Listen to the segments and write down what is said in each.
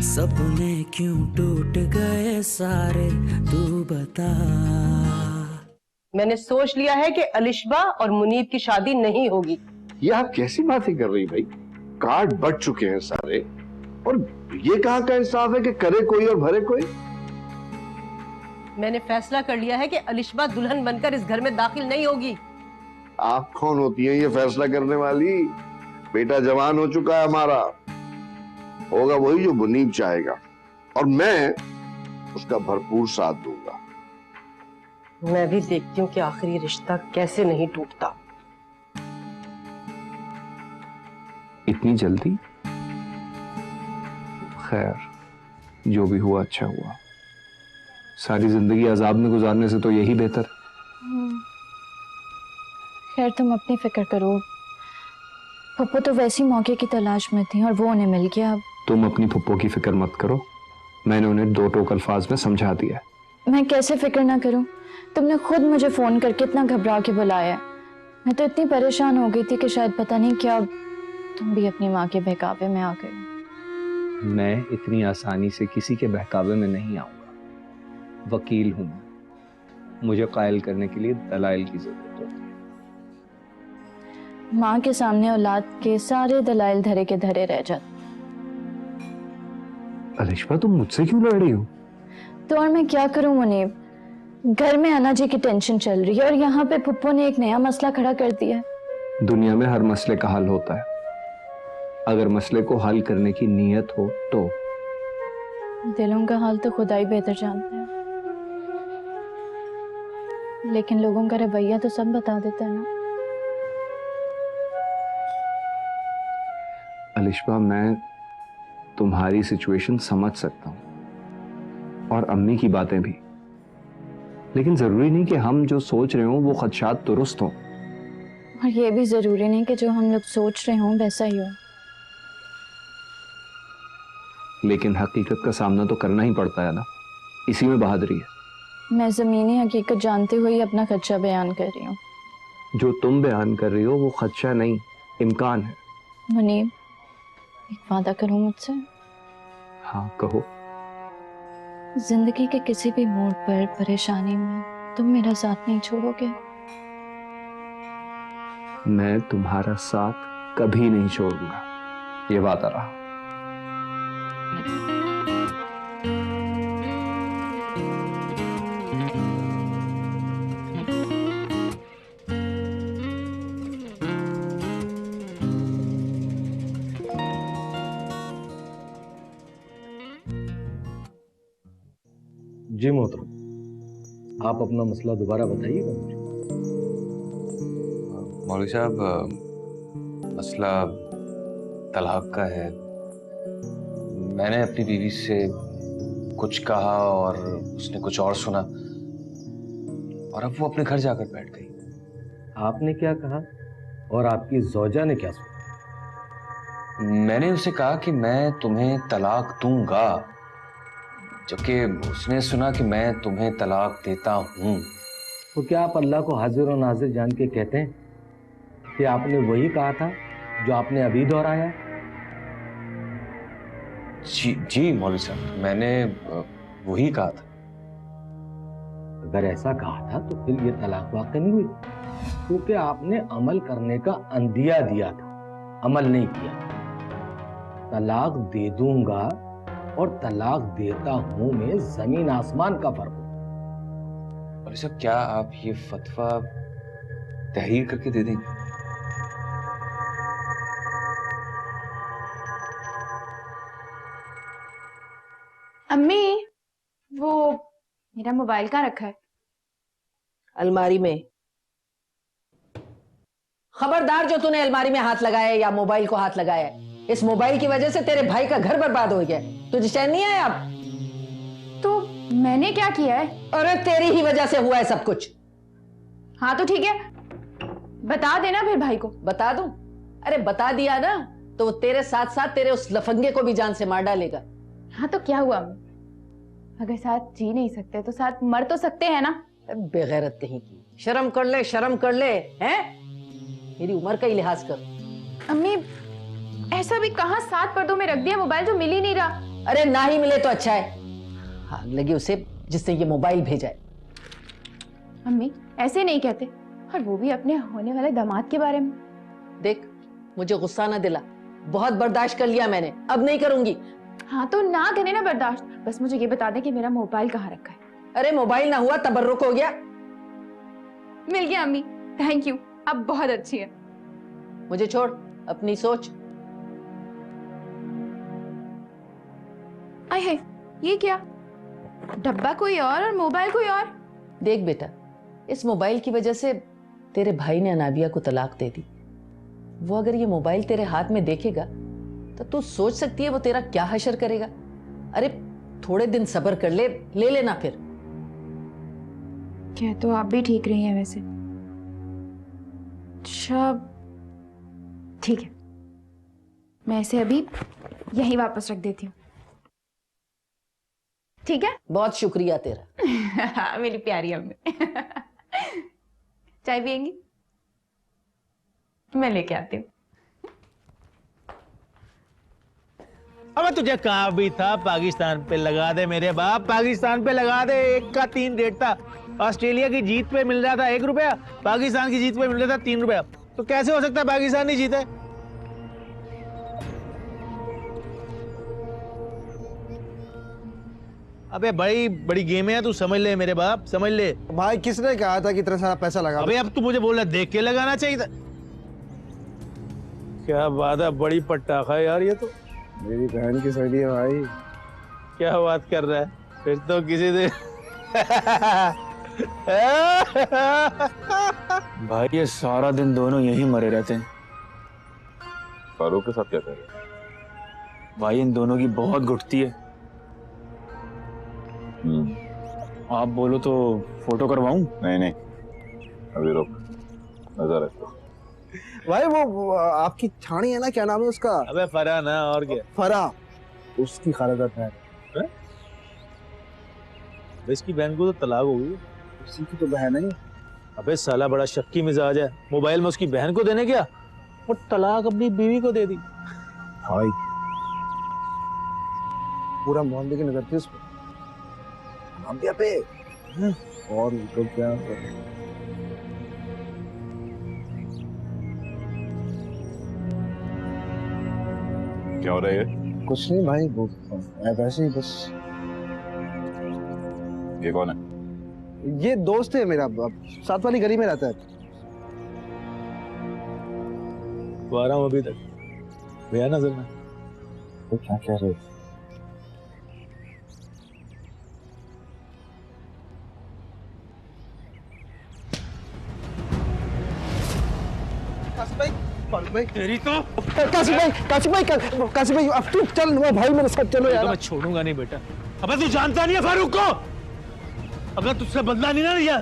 सपने क्यों टूट गए सारे, तू बता। मैंने सोच लिया है कि अलिशबा और मुनीब की शादी नहीं होगी। ये आप कैसी बातें कर रही भाई? कार्ड बट चुके हैं सारे, और ये कहाँ का इंसाफ है कि करे कोई और भरे कोई? मैंने फैसला कर लिया है कि अलिशबा दुल्हन बनकर इस घर में दाखिल नहीं होगी। आप कौन होती हैं ये फैसला करने वाली? बेटा जवान हो चुका है हमारा, होगा वही जो मुनीब चाहेगा, और मैं उसका भरपूर साथ दूंगा। मैं भी देखती हूँ कि आखिर ये रिश्ता कैसे नहीं टूटता। इतनी जल्दी? खैर, जो भी हुआ अच्छा हुआ। सारी जिंदगी अजाब में गुजारने से तो यही बेहतर। खैर तुम अपनी फिक्र करो, पप्पू तो वैसी मौके की तलाश में थी और वो उन्हें मिल गया। अब तुम अपनी पप्पो की फिक्र मत करो, मैंने उन्हें दो टोक अल्फाज में समझा दिया। मैं कैसे फिक्र ना करूं? तुमने खुद मुझे फोन करके इतना घबरा के बुलाया। मैं तो इतनी परेशान हो गई थी कि शायद पता नहीं क्या तुम भी अपनी माँ के बहकावे में आ गए। मैं इतनी आसानी से किसी के बहकावे में नहीं आऊंगा। वकील हूं मैं, मुझे कायल करने के लिए दलाइल की जरूरत होती है। माँ के सामने औलाद के सारे दलाइल धरे के धरे रह जाते। अलिशबा, तुम मुझसे क्यों लड़ रही हो? तो और मैं क्या करूं मुनीब, घर में अन्ना जी की टेंशन चल रही है और यहाँ पे पप्पू ने एक नया मसला खड़ा कर दिया है। दुनिया में हर मसले का हल होता है, अगर मसले को हल करने की नीयत हो तो। दिलों का हाल तो खुदा ही बेहतर जानते हैं, लेकिन लोगों का रवैया तो सब बता देता है ना। अलिशबा, मैं तुम्हारी सिचुएशन समझ सकता हूं और अम्मी की बातें भी, लेकिन जरूरी नहीं कि हम जो सोच रहे हो वो खदशात दुरुस्त हो। और ये भी जरूरी नहीं कि जो हम लोग सोच रहे हों वैसा ही हो। लेकिन हकीकत का सामना तो करना ही पड़ता है ना, इसी में बहादुरी है। मैं जमीनी हकीकत जानते हुए ही अपना खदशा बयान कर रही हूँ। जो तुम बयान कर रही हो वो खदशा नहीं, इम्कान है। मुनीब, एक वादा करो मुझसे। हाँ कहो। जिंदगी के किसी भी मोड़ पर परेशानी में तुम मेरा साथ नहीं छोड़ोगे? मैं तुम्हारा साथ कभी नहीं छोड़ूंगा, ये वादा रहा। जी मोहतरम, आप अपना मसला दोबारा बताइएगा मुझे। मौलवी साहब, मसला तलाक का है। मैंने अपनी बीवी से कुछ कहा और उसने कुछ और सुना, और अब वो अपने घर जाकर बैठ गई। आपने क्या कहा और आपकी ज़ौजा ने क्या सुना? मैंने उसे कहा कि मैं तुम्हें तलाक दूंगा, जबकि उसने सुना कि मैं तुम्हें तलाक देता हूं। तो क्या आप अल्लाह को हाजिर और नाजिर जान के कहते हैं कि आपने वही कहा था जो आपने अभी दोहराया? जी मौलवी साहब, मैंने वही कहा था। अगर ऐसा कहा था तो फिर ये तलाक वाक़ई नहीं हुई, क्योंकि आपने अमल करने का अंदिया दिया था, अमल नहीं किया। तलाक दे दूंगा और तलाक देता हूं में जमीन आसमान का फर्क है। मौलवी साहब, क्या आप ये फतवा तहरीर करके दे देंगे? अम्मी, वो मेरा मोबाइल कहाँ रखा है? अलमारी में। खबरदार जो तूने अलमारी में हाथ लगाया है या मोबाइल को हाथ लगाया है। इस मोबाइल की वजह से तेरे भाई का घर बर्बाद हो गया। तुझे चैन नहीं आया अब? तो मैंने क्या किया है? अरे तेरी ही वजह से हुआ है सब कुछ। हाँ तो ठीक है, बता देना फिर भाई को। बता दूं? अरे बता दिया ना तो वो तेरे साथ साथ तेरे उस लफंगे को भी जान से मार डालेगा। हाँ तो क्या हुआ अम्मी? अगर साथ जी नहीं सकते तो साथ मर तो सकते हैं ना? बेगैरत कहीं की। शर्म कर ले, शर्म कर ले। हैं? मेरी उम्र का ही लिहाज कर। अम्मी, ऐसा भी कहाँ 7 पर्दों में रख दिया मोबाइल जो मिल ही नहीं रहा। अरे ना ही मिले तो अच्छा है। आग लगी उसे जिसने ये मोबाइल भेजा है। मम्मी ऐसे नहीं कहते, और वो भी अपने होने वाले दामाद के बारे में। देख, मुझे गुस्सा ना दिला, बहुत बर्दाश्त कर लिया मैंने, अब नहीं करूंगी। हाँ तो ना करे ना बर्दाश्त, बस मुझे ये बता दें कि मेरा मोबाइल कहाँ रखा है। अरे मोबाइल ना हुआ तबर्रुक हो गया। मिल गया अम्मी, थैंक यू, अब बहुत अच्छी है। मुझे छोड़, अपनी सोच। आए है, ये क्या? डब्बा कोई और मोबाइल कोई और। देख बेटा, इस मोबाइल की वजह से तेरे भाई ने अनाबिया को तलाक दे दी। वो अगर ये मोबाइल तेरे हाथ में देखेगा तो तू सोच सकती है वो तेरा क्या हशर करेगा। अरे थोड़े दिन सब्र कर ले लेना फिर। क्या तो आप भी ठीक रही हैं वैसे। अच्छा ठीक है, मैं इसे अभी यहीं वापस रख देती हूँ। ठीक है? बहुत शुक्रिया तेरा। मेरी प्यारी अम्मी। चाय पियेंगी? मैं लेके आती हूँ। अबे तुझे कहा भी था पाकिस्तान पे लगा दे मेरे बाप, पाकिस्तान पे लगा दे। 1 का 3 रेट था। ऑस्ट्रेलिया की जीत पे मिल रहा था 1 रुपया, पाकिस्तान की जीत पे मिल रहा था 3 रुपया। तो कैसे हो सकता है पाकिस्तान नहीं जीते? अबे बड़ी बड़ी गेम है, तू समझ ले मेरे बाप, समझ ले। भाई किसने कहा था कि इतना सारा पैसा लगा? अबे अब तू मुझे बोल रहा देख के लगाना चाहिए था। क्या बात है, बड़ी पटाखा यार ये तो। मेरी बहन की सड़ी है भाई। क्या बात कर रहा है? फिर तो किसी दिन भाई ये सारा दिन दोनों यहीं मरे रहते हैं। फारूक के साथ क्या कर रहे हैं? भाई इन दोनों की बहुत घुटती है। आप बोलो तो फोटो करवाऊं? नहीं अभी रुक, नजर रखो। भाई वो आपकी छाणी है ना, क्या नाम है उसका? अबे फरा ना, और क्या? फरा, उसकी खालाजाद है। इसकी बहन को तो तलाक हो गई। उसी की तो बहन है। अबे साला बड़ा शक्की मिजाज है, मोबाइल में उसकी बहन को देने गया और तलाक अपनी बीवी को दे दी। भाई पूरा मोहल्ले की नजर थी उस पर, अनाबिया पे। और तो क्या हो रहा है? कुछ नहीं भाई, वो वैसे ही बस। ये कौन है? ये दोस्त है मेरा, साथ वाली गली में रहता है। तो आ रहा हूँ अभी तक, भैया नजर में। तो क्या कह रहे हो? तेरी तो काशिफ भाई अब तू चल, वो भाई मेरे साथ चलो यार। तो मैं छोड़ूंगा नहीं बेटा। अबे तू जानता नहीं है फारूक को? अगर तुझसे बदला नहीं ना लिया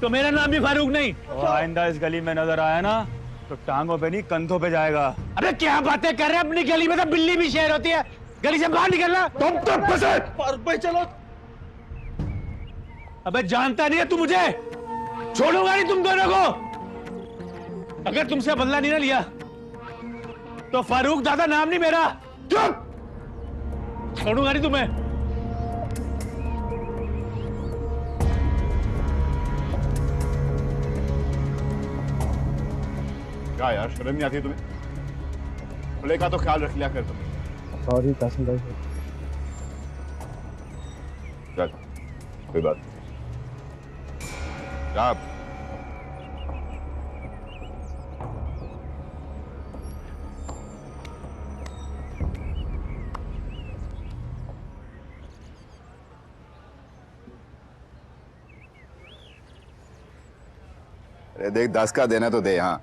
तो मेरा नाम भी फारूक नहीं। आइंदा इस गली में नजर आया ना तो टांगों पे नहीं कंधों पे जाएगा। अबे क्या बातें कर रहे हैं, अपनी गली में तो बिल्ली भी शेर होती है। गली से बाहर निकलना। तुम तो फंसे। फारूक भाई चलो। अबे जानता नहीं है तू मुझे, छोड़ूंगा नहीं तुम दोनों को। अगर तुमसे बदला नहीं ना लिया तो फारूक दादा नाम नहीं मेरा। चुप, छोड़ूंगा नहीं तुम्हें। क्या यार, शर्म नहीं आती तुम्हें? खुले का तो ख्याल रख लिया कर तुम। सॉरी काशिफ भाई। चल कोई बात नहीं। जा। अरे देख, 10 का देना तो दे। हाँ,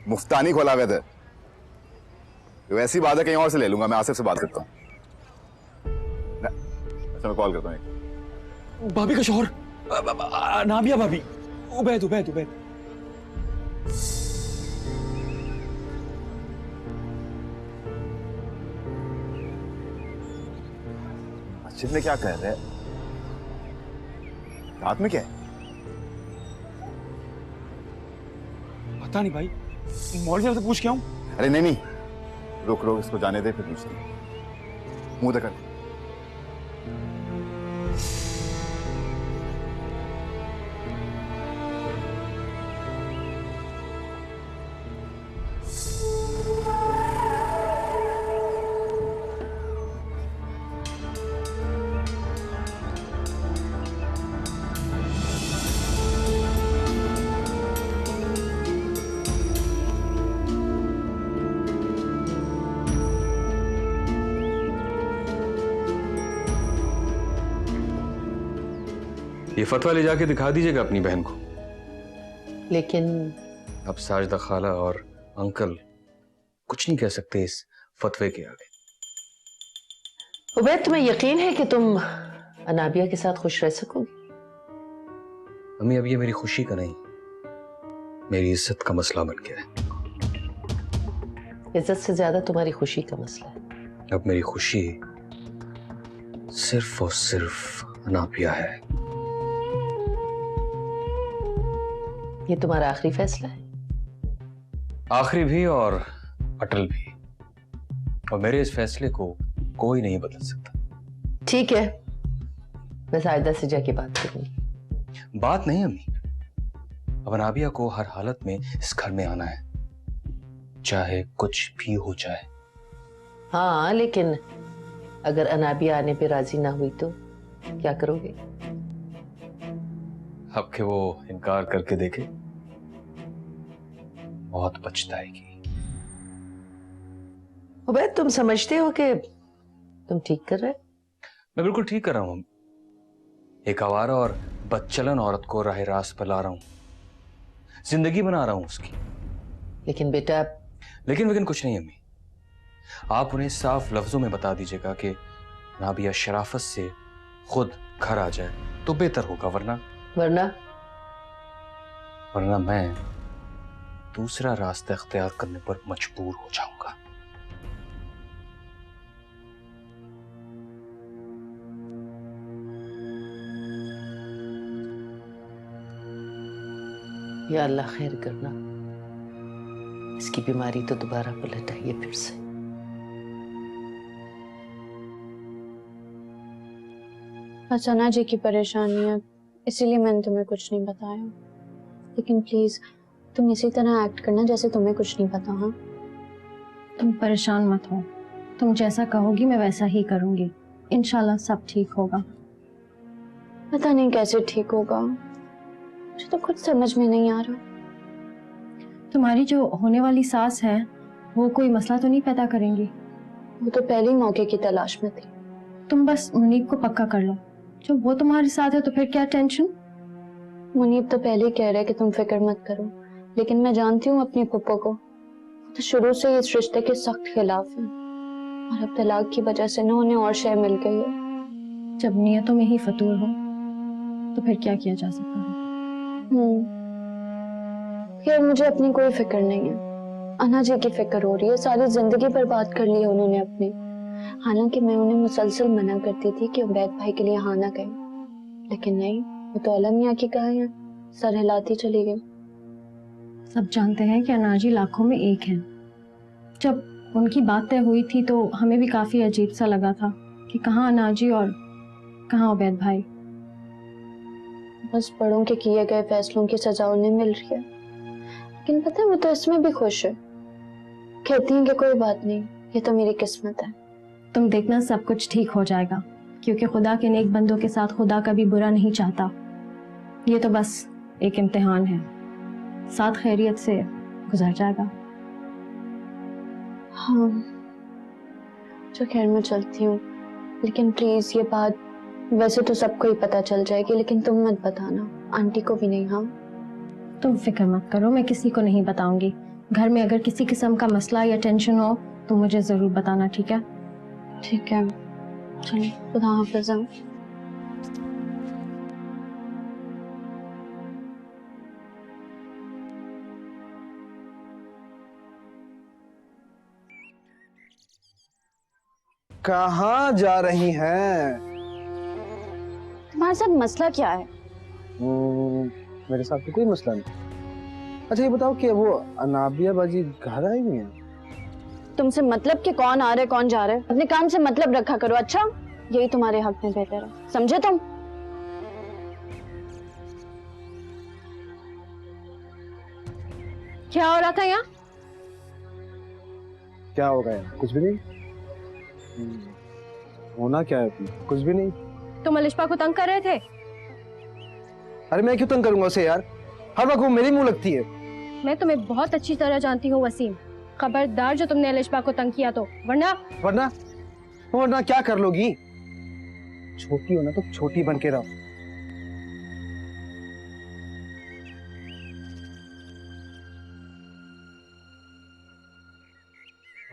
मुफ्तानी खोला हुए थे। वैसी बात है, कहीं और से ले लूंगा। मैं आसिफ से बात करता हूँ। अच्छा मैं कॉल करता हूँ। भाभी का शोहर, नाबिया भाभी। उबैद। मस्जिद में क्या कर रहे हैं? रात में क्या है? पता नहीं भाई, मौलवी साहब से पूछ के आऊं? अरे नहीं रुक, इसको जाने दे, फिर पूछते हैं। मुंह देखा। ये फतवा ले जाके दिखा दीजिएगा अपनी बहन को। लेकिन अब साजदा खाला और अंकल कुछ नहीं कह सकते इस फतवे के आगे। उबैद, तुम्हें यकीन है कि तुम अनाबिया के साथ खुश रह सकोगी? अम्मी, अब ये मेरी खुशी का नहीं, मेरी इज्जत का मसला बन गया है। इज्जत से ज्यादा तुम्हारी खुशी का मसला है। अब मेरी खुशी सिर्फ और सिर्फ अनाबिया है। ये तुम्हारा आखिरी फैसला है? आखिरी भी और अटल भी, और मेरे इस फैसले को कोई नहीं बदल सकता। ठीक है, मैं साजिदा से जाके बात करूंगी। बात नहीं अम्मी, अब अनाबिया को हर हालत में इस घर में आना है, चाहे कुछ भी हो जाए। हाँ, लेकिन अगर अनाबिया आने पे राजी ना हुई तो क्या करोगे? अब के वो इनकार करके देखे, बहुत पछताएगी। उबैद, तुम समझते हो कि तुम ठीक कर रहे? मैं बिल्कुल ठीक कर रहा हूं। एक आवारा और बदचलन औरत को राह रास्त पर ला रहा हूं, जिंदगी बना रहा हूं उसकी। लेकिन बेटा, लेकिन कुछ नहीं अम्मी, आप उन्हें साफ लफ्जों में बता दीजिएगा कि नाबिया शराफत से खुद घर आ जाए तो बेहतर होगा, वरना मैं दूसरा रास्ता इख्तियार करने पर मजबूर हो जाऊंगा। या अल्लाह खैर करना, इसकी बीमारी तो दोबारा पलट आई है फिर से। अचाना जी की परेशानी है, इसीलिए मैंने तुम्हें कुछ नहीं बताया। लेकिन प्लीज तुम इसी तरह एक्ट करना जैसे तुम्हें कुछ नहीं पता। हाँ, तुम परेशान मत हो, तुम जैसा कहोगी मैं वैसा ही करूंगी। इंशाल्लाह सब ठीक होगा। पता नहीं कैसे ठीक होगा, मुझे तो खुद समझ में नहीं आ रहा। तुम्हारी जो होने वाली सास है वो कोई मसला तो नहीं पैदा करेंगी? वो तो पहले ही मौके की तलाश में थी। तुम बस मुनीब को पक्का कर लो, जब वो तुम्हारे साथ है तो फिर क्या टेंशन। मुनीब तो पहले ही कह रहे कि तुम फिक्र मत करो, लेकिन मैं जानती हूँ अपनी पप्पो को, तो शुरू से इस रिश्ते के सख्त खिलाफ है। और अब तलाक की वजह से ना उन्हें और शय मिल गई है। जब नियतों में ही फतूर हो तो फिर क्या किया जा सकता है। खैर, मुझे अपनी कोई फिक्र नहीं है, अना जी की फिक्र हो रही है। सारी जिंदगी बर्बाद कर ली है उन्होंने अपनी। हालांकि मैं उन्हें मुसलसल मना करती थी कि उबैद भाई के लिए हाँ ना कहें, लेकिन नहीं, वो तो अला मियां की कहा है, सर हिलाती चली गई। सब जानते हैं कि अनाजी लाखों में एक है। जब उनकी बात तय हुई थी तो हमें भी काफी अजीब सा लगा था कि कहाँ अनाजी और कहाँ उबैद भाई। बस बड़ों के किए गए फैसलों की सजा उन्हें मिल रही है, लेकिन पता है वो तो इसमें भी खुश है। कहती हैं कि कोई बात नहीं, ये तो मेरी किस्मत है। तुम देखना सब कुछ ठीक हो जाएगा, क्योंकि खुदा के नेक बंदों के साथ खुदा कभी बुरा नहीं चाहता। ये तो बस एक इम्तिहान है, साथ खैरियत से गुजर जाएगा। हाँ, जो खैर मैं चलती हूँ, लेकिन प्लीज ये बात वैसे तो सबको ही पता चल जाएगी, लेकिन तुम मत बताना, आंटी को भी नहीं। हाँ, तुम फिक्र मत करो, मैं किसी को नहीं बताऊंगी। घर में अगर किसी किस्म का मसला या टेंशन हो तो मुझे जरूर बताना, ठीक है? ठीक है, चलो, खुदा हाफिज़। कहाँ जा रही हैं? तुम्हारे साथ मसला क्या है? मेरे साथ तो कोई मसला नहीं। अच्छा ये बताओ कि वो अनाबिया बाजी घर आई हुई है? तुमसे मतलब कि कौन आ रहा है कौन जा रहा है, अपने काम से मतलब रखा करो। अच्छा, यही तुम्हारे हक में बेहतर है, समझे तुम? क्या हो रहा था यहाँ? क्या होगा यार, कुछ भी नहीं। होना क्या है अपनी? कुछ भी नहीं। तुम अलिशा को तंग कर रहे थे? अरे मैं क्यों तंग करूंगा उसे यार, हर वक्त वो मेरी मुंह लगती है। मैं तुम्हें बहुत अच्छी तरह जानती हूँ वसीम, खबरदार जो तुमने अलिशा को तंग किया तो, वरना वरना क्या कर लोगी? छोटी हो ना तो छोटी बन के रहो।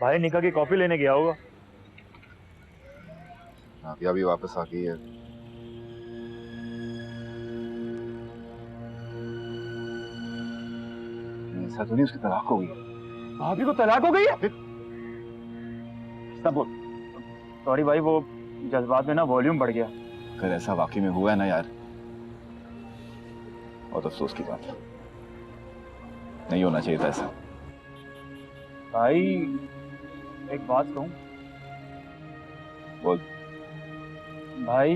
भाई निका की कॉपी लेने गया होगा। नादिया भी वापस आ गई है। ऐसा तो नहीं उसकी तलाक हो गई? भाभी को तलाक हो गई है? सब बोल। सॉरी भाई, वो जज्बात में ना वॉल्यूम बढ़ गया। अगर ऐसा वाकई में हुआ है ना यार, बहुत अफसोस की बात है, नहीं होना चाहिए था ऐसा। भाई एक बात कहूं? बोल। भाई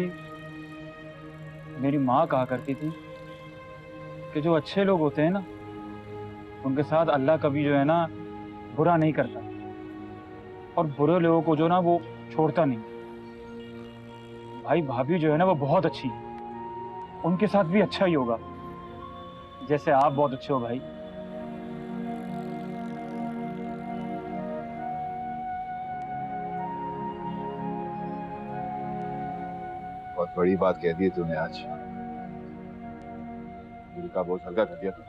मेरी माँ कहा करती थी कि जो अच्छे लोग होते हैं ना, उनके साथ अल्लाह कभी जो है ना बुरा नहीं करता, और बुरे लोगों को जो ना वो छोड़ता नहीं। भाई भाभी जो है ना वो बहुत अच्छी है, उनके साथ भी अच्छा ही होगा, जैसे आप बहुत अच्छे हो भाई। बहुत बड़ी बात कह दी तूने आज, दिल का बोझ हल्का कर दिया तू।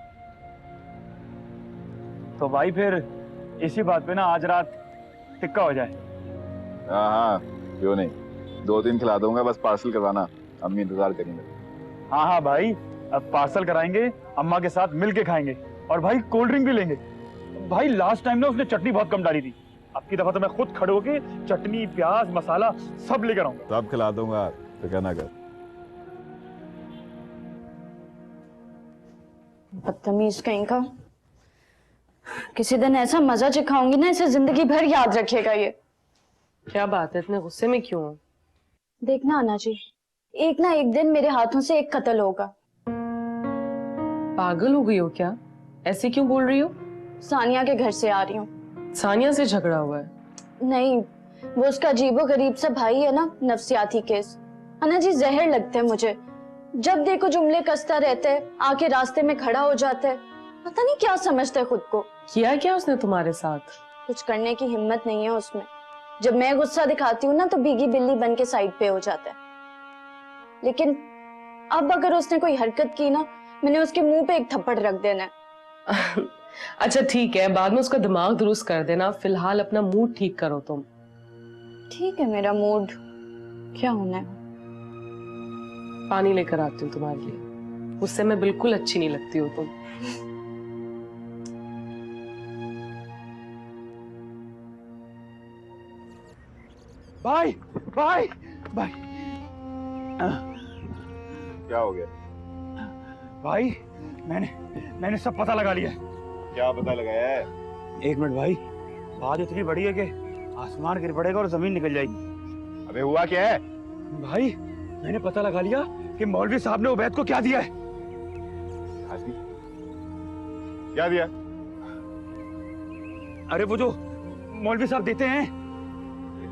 तो भाई फिर इसी बात पे ना आज रात टिक्का हो जाए। हाँ हाँ, क्यों नहीं, 2-3 खिला दूंगा, बस पार्सल करवाना, अम्मी इंतजार करेंगे। हाँ हाँ भाई, अब पार्सल कराएंगे, अम्मा के साथ मिल के खाएंगे, और भाई कोल्ड ड्रिंक भी लेंगे। भाई लास्ट टाइम ना उसने चटनी बहुत कम डाली थी, अब की दफा तो मैं खुद खड़े होके चटनी प्याज मसाला सब लेकर आऊंगा। सब खिला दूंगा, फिक्र ना कर। बदतमीज कहीं का, किसी दिन ऐसा मजा चिखाऊंगी ना, इसे जिंदगी भर याद रखेगा ये। क्या बात है, इतने गुस्से में क्यों हो? देखना आना जी, एक ना एक दिन मेरे हाथों से एक कत्ल होगा। पागल हो गई हो क्या? ऐसे क्यों बोल रही हो? सानिया के घर से आ रही हूँ। सानिया से झगड़ा हुआ है? नहीं, वो उसका अजीबो-गरीब सा भाई है ना, नफ्सियाती केस। अन्ना जी जहर लगते हैं मुझे, जब देखो जुमले कसता रहते है, आके रास्ते में खड़ा हो जाता है, पता नहीं क्या समझता है खुद को। किया क्या उसने तुम्हारे साथ? कुछ करने की हिम्मत नहीं है उसमें, जब मैं गुस्सा दिखाती हूँ ना तो भीगी बिल्ली बन के साइड पे हो जाता है। लेकिन अब अगर उसने कोई हरकत की ना, मैंने उसके मुंह पे एक थप्पड़ रख देना है। अच्छा ठीक है, बाद में उसका दिमाग दुरुस्त कर देना, फिलहाल अपना मूड ठीक करो तुम। ठीक है, मेरा मूड क्या होना है? पानी लेकर आती हूँ तुम्हारे लिए, उससे मैं बिल्कुल अच्छी नहीं लगती हो तुम। भाई भाई भाई, क्या हो गया? भाई मैंने सब पता लगा लिया है। क्या पता लगाया है? 1 मिनट भाई, बात इतनी बड़ी है कि आसमान गिर पड़ेगा और जमीन निकल जाएगी। अबे हुआ क्या है? भाई मैंने पता लगा लिया कि मौलवी साहब ने उबैद को क्या दिया है। क्या दिया? अरे वो जो मौलवी साहब देते हैं।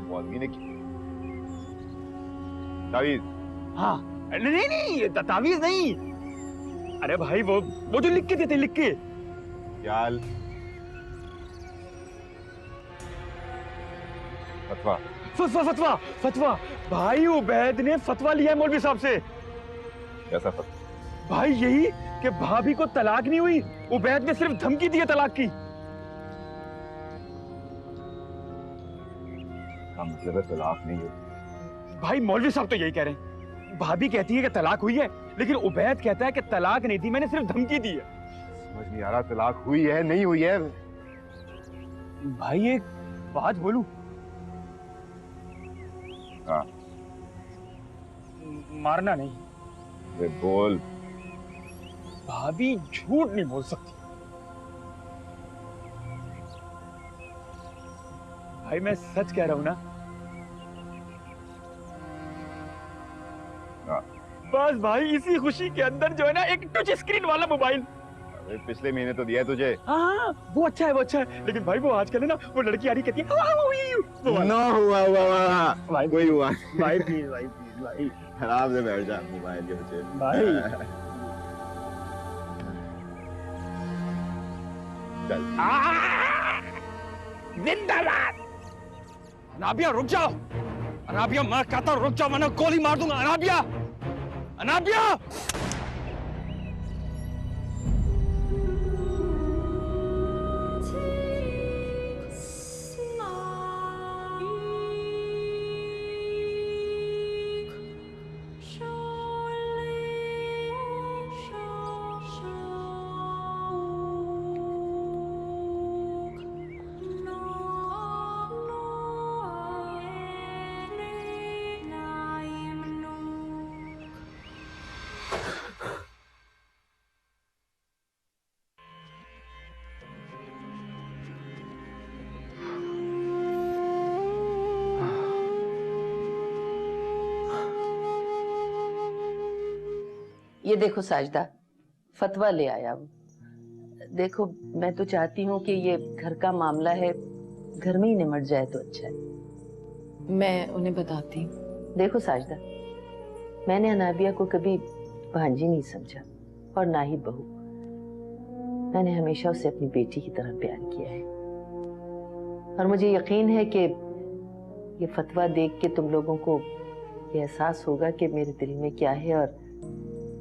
मौलवी ने तावीज? हाँ, नहीं नहीं तावीज नहीं, अरे भाई वो जो लिख के देते, लिख के। क्या? फतवा? फतवा फतवा भाई, उबैद ने फतवा लिया है मौलवी साहब से। कैसा फतवा? भाई यही कि भाभी को तलाक नहीं हुई, उबैद ने सिर्फ धमकी दी है तलाक की। मतलब तलाक नहीं हुई? भाई मौलवी साहब तो यही कह रहे हैं, भाभी कहती है कि तलाक हुई है, लेकिन उबैद कहता है कि तलाक नहीं दी, मैंने सिर्फ धमकी दी है। समझ नहीं आ रहा, तलाक हुई है नहीं हुई है? भाई एक बात बोलूं? हाँ। मारना नहीं। वे बोल। भाभी झूठ नहीं बोल सकती। भाई मैं सच कह रहा हूँ ना। बस भाई इसी खुशी के अंदर जो है ना एक टच स्क्रीन वाला मोबाइल। अरे पिछले महीने तो दिया है तुझे। हाँ वो अच्छा है, वो अच्छा है, लेकिन भाई वो आजकल है ना वो लड़की आ रही कहती है ना हुआ भाई कोई हुआ भाई प्लीज भाई प्लीज भाई आराम से बैठ जा मोबाइल के पीछे भाई। चल जिंदाबाद। अनाबिया रुक जाओ, अनाबिया मैं कहता हूँ रुक जाओ, मैंने गोली मार दूंगा। अनाबिया, अनाबिया। ये देखो साजदा, फतवा ले आया वो। देखो मैं तो चाहती हूँ कि ये घर का मामला है, घर में ही निमट जाए तो अच्छा है। मैं उन्हें बताती हूँ। देखो साजदा, मैंने अनाबिया को कभी भांजी नहीं समझा और ना ही बहू। मैंने हमेशा उसे अपनी बेटी की तरह प्यार किया है और मुझे यकीन है कि ये फतवा देख के तुम लोगों को ये एहसास होगा कि मेरे दिल में क्या है और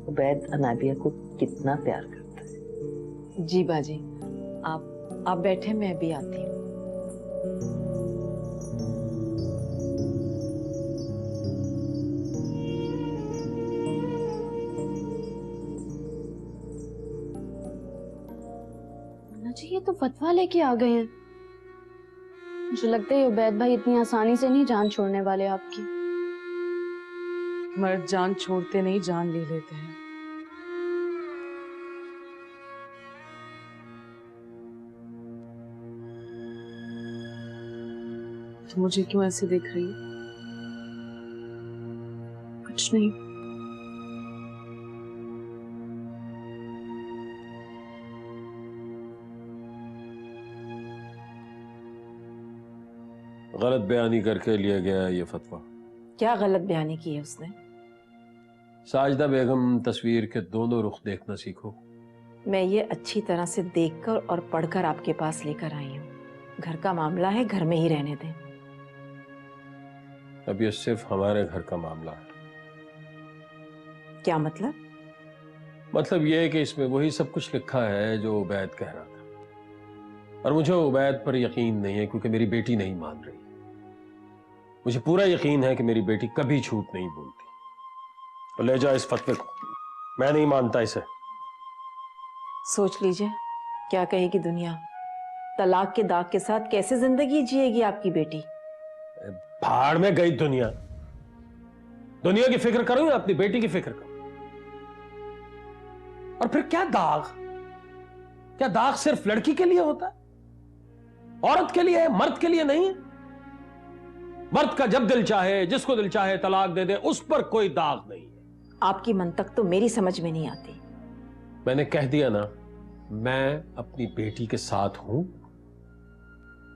उबैद अनाबिया को कितना प्यार करता है। जी बाजी, आप बैठे, मैं भी आती हूँ। जी ये तो फतवा लेके आ गए हैं। मुझे लगता है उबैद भाई इतनी आसानी से नहीं जान छोड़ने वाले आपकी। मर्द जान छोड़ते नहीं, जान ले लेते हैं। तो मुझे क्यों ऐसे देख रही है? कुछ नहीं। गलत बयानी करके लिया गया ये फतवा। क्या गलत बयानी की है उसने? साजदा बेगम, तस्वीर के दोनों रुख देखना सीखो। मैं ये अच्छी तरह से देखकर और पढ़कर आपके पास लेकर आई हूँ। घर का मामला है, घर में ही रहने दें। अब ये सिर्फ हमारे घर का मामला है। क्या मतलब? मतलब ये है कि इसमें वही सब कुछ लिखा है जो उबैद कह रहा था, और मुझे उबैद पर यकीन नहीं है क्योंकि मेरी बेटी नहीं मान रही। मुझे पूरा यकीन है कि मेरी बेटी कभी झूठ नहीं बोलती। तो ले जाओ इस फतवे को, मैं नहीं मानता इसे। सोच लीजिए क्या कहेगी दुनिया। तलाक के दाग के साथ कैसे जिंदगी जिएगी आपकी बेटी? भाड़ में गई दुनिया। दुनिया की फिक्र करो या अपनी बेटी की फिक्र करो। और फिर क्या दाग? क्या दाग सिर्फ लड़की के लिए होता है? औरत के लिए है, मर्द के लिए नहीं है। मर्द का जब दिल चाहे, जिसको दिल चाहे तलाक दे दे, उस पर कोई दाग नहीं है। आपकी मंतक तो मेरी समझ में नहीं आती। मैंने कह दिया ना, मैं अपनी बेटी के साथ हूं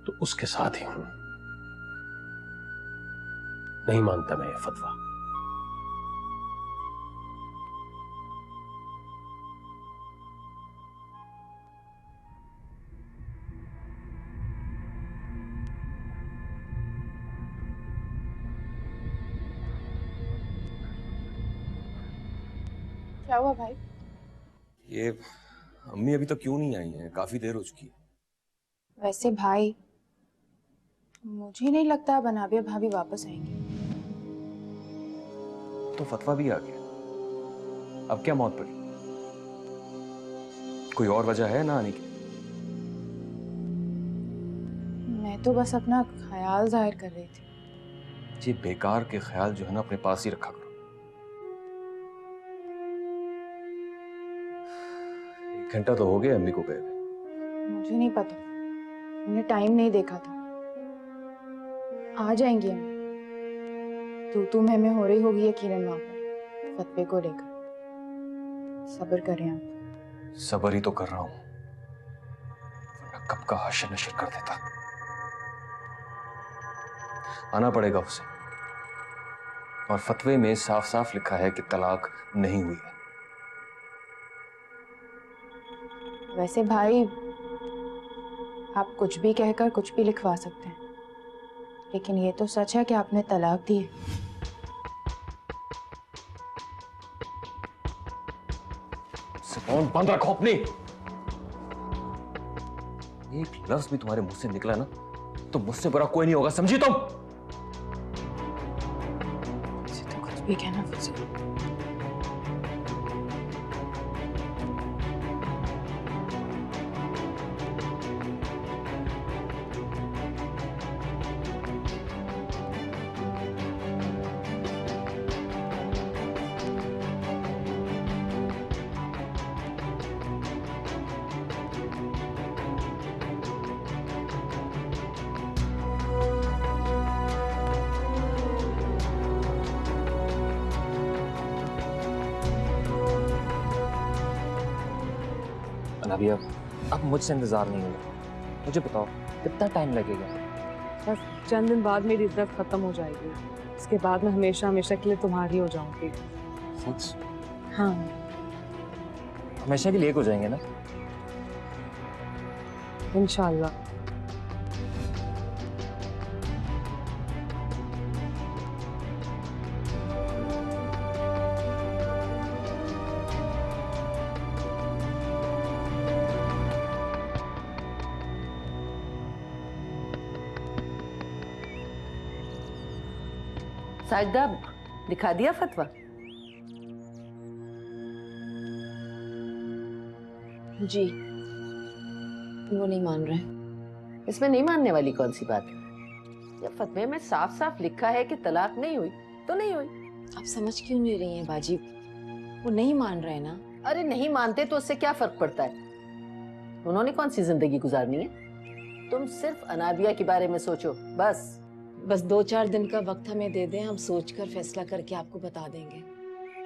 तो उसके साथ ही हूं। नहीं मानता मैं ये फतवा। क्या हुआ भाई? ये अम्मी अभी तक क्यों नहीं आई हैं? काफी देर हो चुकी है। वैसे भाई मुझे नहीं लगता अब अनाबिया भाभी वापस आएंगी। तो फतवा भी आ गया, अब क्या मौत पड़ी? कोई और वजह है ना आने की? मैं तो बस अपना ख्याल जाहिर कर रही थी। ये बेकार के ख्याल जो है ना अपने पास ही रखा करो। 1 घंटा तो हो गया अम्मी को गए। मुझे नहीं पता, मैंने टाइम नहीं देखा था। आ जाएंगी हम। तू मैं हो रही होगी यकीनन वहां पर फतवे को लेकर। सब्र करें आप। सब्र ही तो कर रहा हूं, वरना कब का हशर नशर कर देता। आना पड़ेगा उसे, और फतवे में साफ साफ लिखा है कि तलाक नहीं हुई है। वैसे भाई, आप कुछ भी कहकर कुछ भी लिखवा सकते हैं, लेकिन ये तो सच है कि आपने तलाक दी है। कौन बंद रखो अपनी। एक लफ्ज भी तुम्हारे मुंह से निकला ना तो मुझसे बुरा कोई नहीं होगा, समझी तुम? तो कुछ भी कहना फजील। अनाबिया, अब मुझसे इंतजार नहीं होगा। मुझे बताओ कितना टाइम लगेगा? बस चंद दिन बाद मेरी इद्दत खत्म हो जाएगी। इसके बाद मैं हमेशा हमेशा के लिए तुम्हारी हो जाऊंगी। सच? हाँ। हमेशा के लिए एक हो जाएंगे ना? इंशाल्लाह। साजिदा, दिखा दिया फतवा? जी, वो नहीं मान रहे। इसमें नहीं मानने वाली कौन सी बात है? जब फतवे में साफ साफ लिखा है कि तलाक नहीं हुई तो नहीं हुई। आप समझ क्यों नहीं रही हैं बाजी? वो नहीं मान रहे ना। अरे नहीं मानते तो उससे क्या फर्क पड़ता है? उन्होंने कौन सी जिंदगी गुजारनी है? तुम सिर्फ अनाबिया के बारे में सोचो बस। बस 2-4 दिन का वक्त हमें दे दें, हम सोचकर फैसला करके आपको बता देंगे।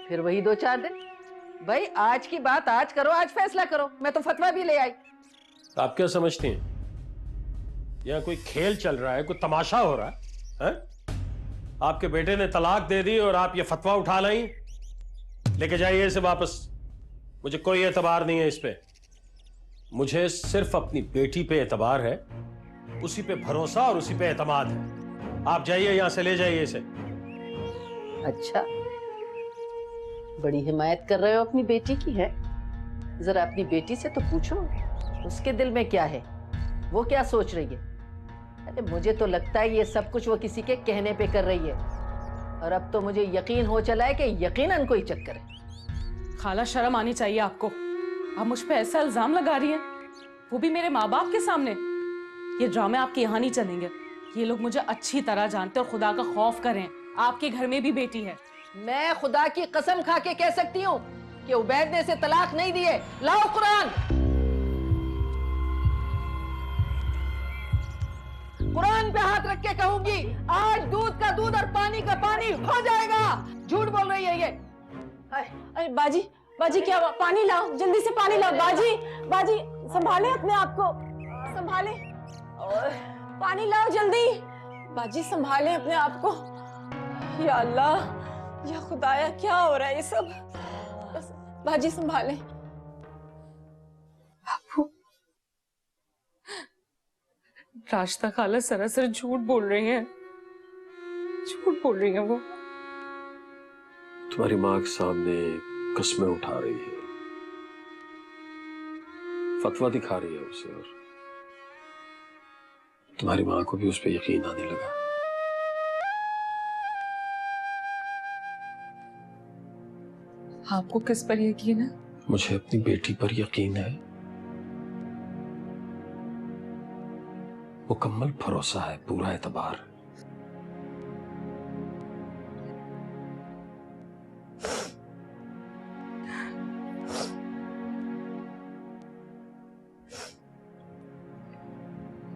फिर वही 2-4 दिन? भाई आज की बात आज करो, आज फैसला करो। मैं तो फतवा भी ले आई। आप क्या समझती हैं? यहाँ कोई खेल चल रहा है, कोई तमाशा हो रहा है? आपके बेटे ने तलाक दे दी और आप ये फतवा उठा लाई? लेके जाइए इसे वापस। मुझे कोई एतबार नहीं है इस पे। मुझे सिर्फ अपनी बेटी पे एतबार है, उसी पे भरोसा और उसी पे एतमाद है। आप जाइए यहां से, ले जाइए इसे। अच्छा, बड़ी हिमायत कर रहे हो अपनी बेटी की है? जरा अपनी बेटी से तो पूछो उसके दिल में क्या है, वो क्या सोच रही है। अरे मुझे तो लगता है ये सब कुछ वो किसी के कहने पे कर रही है, और अब तो मुझे यकीन हो चला है कि यकीनन कोई चक्कर है। खाला, शर्म आनी चाहिए आपको। आप मुझ पे ऐसा इल्जाम लगा रही हैं, वो भी मेरे माँ बाप के सामने। ये ड्रामे आपके यहाँ नहीं चलेंगे। ये लोग मुझे अच्छी तरह जानते और खुदा का खौफ करें। आपके घर में भी बेटी है। मैं खुदा की कसम खा के कह सकती हूँ कि उबैद ने इसे तलाक नहीं दी है। लाओ कुरान। कुरान पे हाथ रख के कहूंगी, आज दूध का दूध और पानी का पानी हो जाएगा। झूठ बोल रही है ये। अरे बाजी, बाजी क्या हुआ? पानी लाओ, जल्दी से पानी लाओ। बाजी, बाजी संभाले अपने आप को, संभाले। पानी लाओ जल्दी। बाजी संभाले अपने आप को। या अल्लाह, या खुदाया, क्या हो रहा है ये सब? बस बाजी संभाले। राशिदा खाला सरासर झूठ बोल रही हैं, झूठ बोल रही हैं वो। तुम्हारी माँ के सामने कस्में उठा रही है, फतवा दिखा रही है उसे, और तुम्हारी माँ को भी उस पर यकीन आने लगा। आपको किस पर यकीन है? मुझे अपनी बेटी पर यकीन है, मुकम्मल भरोसा है, पूरा एतबार।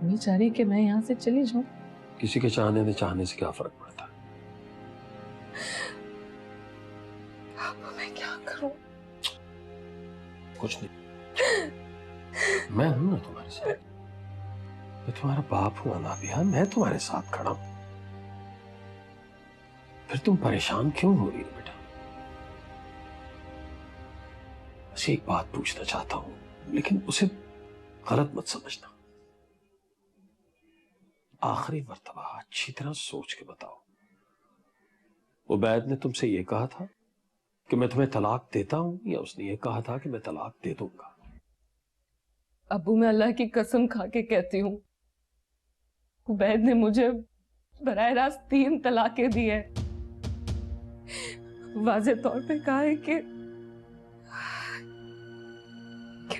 मैं चाह रही कि मैं यहाँ से चली जाऊं, किसी के चाहने में चाहने से क्या फर्क पड़ता है? अब मैं क्या करूं? कुछ नहीं, मैं हूं ना तुम्हारे साथ। मैं तुम्हारा बाप हूं अनाबिया, मैं तुम्हारे साथ खड़ा हूं। फिर तुम परेशान क्यों हो रही हो बेटा? बस एक बात पूछना चाहता हूं, लेकिन उसे गलत मत समझना। आखिरी मर्तबा अच्छी तरह सोच के बताओ, उबैद ने तुमसे यह कहा था कि मैं तुम्हें तलाक देता हूं, या उसने ये कहा था कि मैं तलाक दे दूंगा? अबू, मैं अल्लाह की कसम खा के कहती हूँ, उबैद ने मुझे बराह रास्त 3 तलाकें दी है। वाज़े तौर पे कहा है कि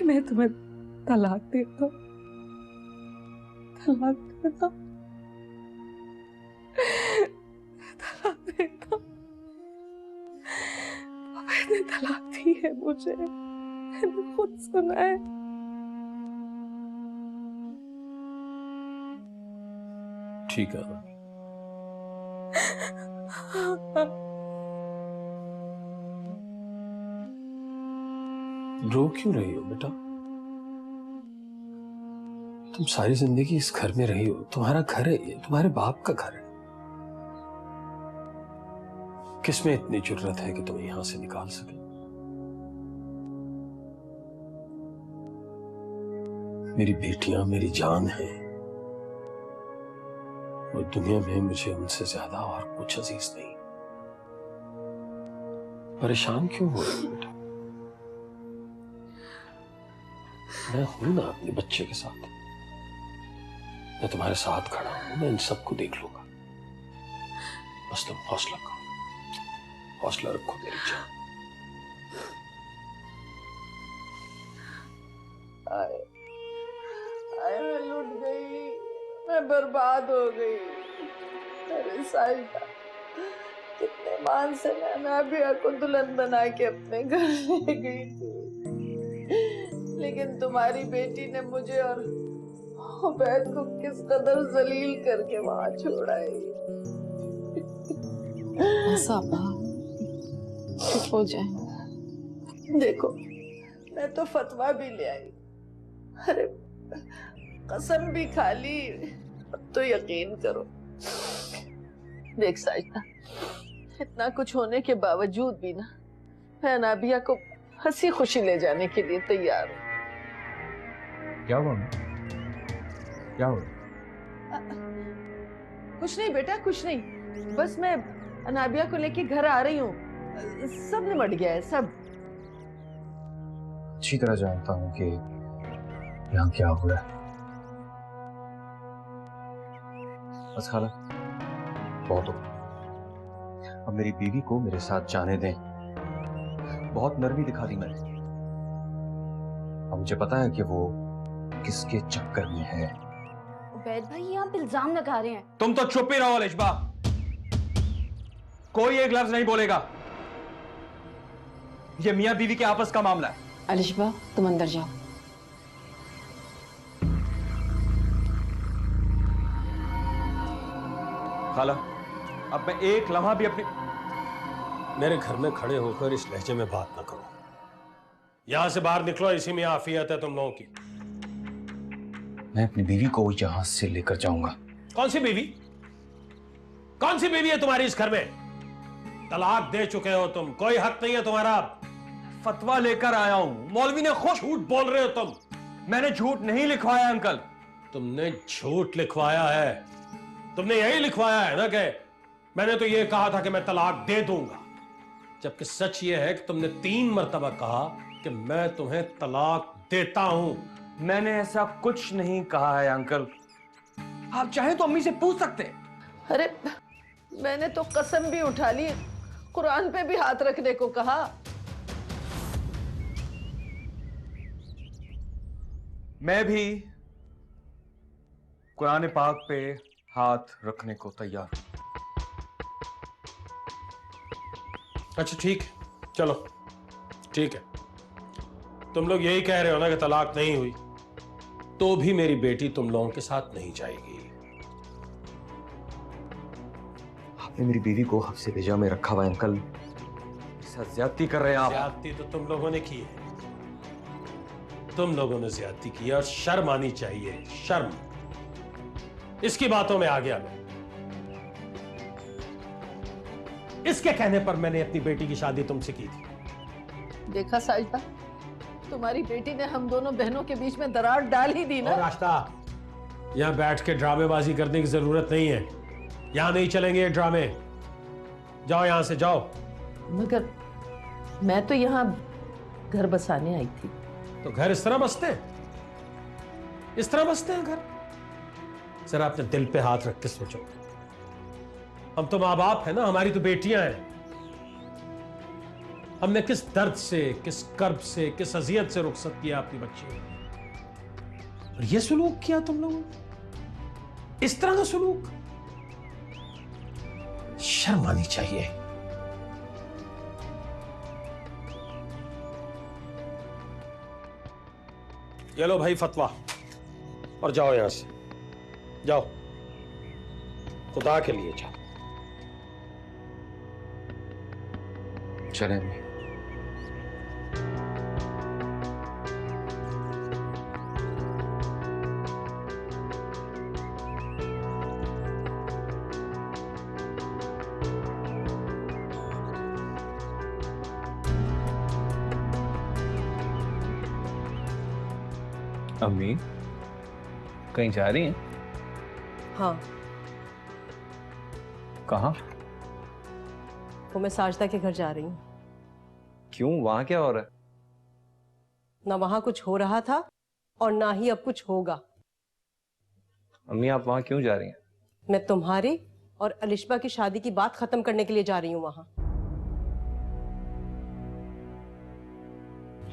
मैं तुम्हें तलाक देता हूँ, तलाक देता हूँ, तलाक देता हूँ। मैंने तलाक दी है मुझे, मैंने खुद सुना है। ठीक है, रो क्यों रही हो बेटा? तुम सारी जिंदगी इस घर में रही हो, तुम्हारा घर है ये, तुम्हारे बाप का घर है। किसमें इतनी जुर्रत है कि तुम्हें यहां से निकाल सके? मेरी बेटियां मेरी जान है, और दुनिया में मुझे उनसे ज्यादा और कुछ अजीज नहीं। परेशान क्यों हो रही हो बेटा? मैं हूं ना अपने बच्चे के साथ, मैं तुम्हारे साथ खड़ा हूं, मैं इन सबको देख लूंगा। बस तुम हौसला करो, हौसला रखो मेरी जान। मैं लुट गई, मैं बर्बाद हो गई। मेरे साइदा, कितने मान से मैं अनाबिया को दुल्हन बना के अपने घर ले गई थी, लेकिन तुम्हारी बेटी ने मुझे और उबैद को किस कदर जलील करके वहां छोड़ा है। ऐसा चुप हो जाए। देखो, मैं तो फतवा भी ले आई, अरे कसम भी खा ली, अब तो यकीन करो। देख साजिदा, इतना कुछ होने के बावजूद भी ना, मैं अनाबिया को हंसी खुशी ले जाने के लिए तैयार हूँ। क्या हुआ? क्या हुआ? कुछ नहीं बेटा, कुछ नहीं, बस मैं अनाबिया को लेके घर आ रही हूँ। सब निमट गया है, सब। अच्छी तरह जानता हूँ कि यहाँ क्या हुआ है। बस खाला, बहुत हो, अब मेरी बीवी को मेरे साथ जाने दें। बहुत नरमी दिखा दी मैंने, अब मुझे पता है कि वो किसके चक्कर में है। उबैद भाई, ये आप इल्जाम लगा रहे हैं। तुम तो चुप ही रहो अलिशबा, कोई एक लफ्ज नहीं बोलेगा। ये मियां बीवी के आपस का मामला है। अलिशबा, तुम अंदर जाओ। खाला, अब मैं एक लम्हा भी अपनी मेरे घर में खड़े होकर इस लहजे में बात ना करो। यहां से बाहर निकलो, इसी में आफियत है तुम लोगों की। मैं अपनी बीवी को यहां से लेकर जाऊंगा। कौन सी बीवी? कौन सी बीवी है तुम्हारी इस घर में? तलाक दे चुके हो तुम, कोई हक नहीं है तुम्हारा। फतवा लेकर आया हूं, मौलवी ने खुद। झूठ बोल रहे हो तुम। मैंने झूठ नहीं लिखवाया अंकल। तुमने झूठ लिखवाया है, तुमने यही लिखवाया है ना कि मैंने तो ये कहा था कि मैं तलाक दे दूंगा, जबकि सच ये है कि तुमने 3 मर्तबा कहा कि मैं तुम्हें तलाक देता हूं। मैंने ऐसा कुछ नहीं कहा है अंकल, आप चाहे तो अम्मी से पूछ सकते। अरे मैंने तो कसम भी उठा ली, कुरान पे भी हाथ रखने को कहा। मैं भी कुरान पाक पे हाथ रखने को तैयार हूं। अच्छा ठीक, चलो ठीक है। तुम लोग यही कह रहे हो ना कि तलाक नहीं हुई, तो भी मेरी बेटी तुम लोगों के साथ नहीं जाएगी। आपने मेरी बीवी को हफ्से भेजा में रखा हुआ है अंकल। मेरे साथ ज्यादती कर रहे हैं आप। ज्यादती तो तुम लोगों ने की है, तुम लोगों ने ज्यादती की और शर्म आनी चाहिए, शर्म। इसकी बातों में आ गया मैं। इसके कहने पर मैंने अपनी बेटी की शादी तुमसे की थी। देखा साजदा, तुम्हारी बेटी ने हम दोनों बहनों के बीच में दरार डाल ही दी ना। और रास्ता, यहां बैठ के ड्रामेबाजी करने की जरूरत नहीं है। यहां नहीं चलेंगे ये ड्रामे। जाओ यहां से, जाओ। मगर मैं तो यहाँ घर बसाने आई थी। तो घर इस तरह बसते हैं? इस तरह बसते हैं घर? जरा अपने दिल पे हाथ रख के सोचो। हम तो माँ बाप है ना, हमारी तो बेटियां हैं। हमने किस दर्द से, किस कर्ब से, किस अजियत से रुखसत किया अपनी बच्ची। और ये सुलूक किया तुम लोगों ने, इस तरह का सुलूक। शर्म आनी चाहिए। ये लो भाई फतवा, और जाओ यहां से, जाओ, खुदा के लिए जाओ। चलें। अम्मी कहीं जा रही हैं? हाँ। कहाँ? वो मैं साजदा के घर जा रही हूँ। क्यों, वहां क्या हो रहा है? ना वहां कुछ हो रहा था और ना ही अब कुछ होगा। अम्मी आप वहां क्यों जा रही हैं? मैं तुम्हारी और अलिशबा की शादी की बात खत्म करने के लिए जा रही हूँ वहां।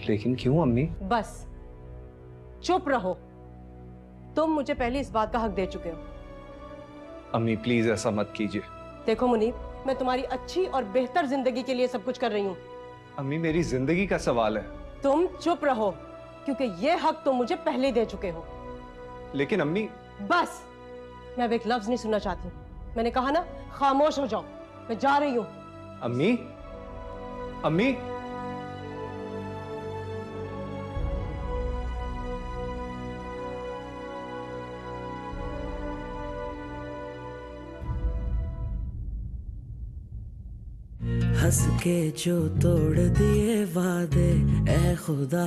लेकिन क्यों अम्मी? बस चुप रहो। तुम मुझे पहले इस बात का हक दे चुके हो। अम्मी प्लीज ऐसा मत कीजिए। देखो मुनीब, मैं तुम्हारी अच्छी और बेहतर जिंदगी के लिए सब कुछ कर रही हूँ। अम्मी मेरी जिंदगी का सवाल है। तुम चुप रहो, क्योंकि ये हक तुम मुझे पहले दे चुके हो। लेकिन अम्मी। बस, मैं अब एक लफ्ज नहीं सुनना चाहती। मैंने कहा ना, खामोश हो जाओ। मैं जा रही हूँ। अम्मी, अम्मी। हंस के जो तोड़ दिए वादे, ए खुदा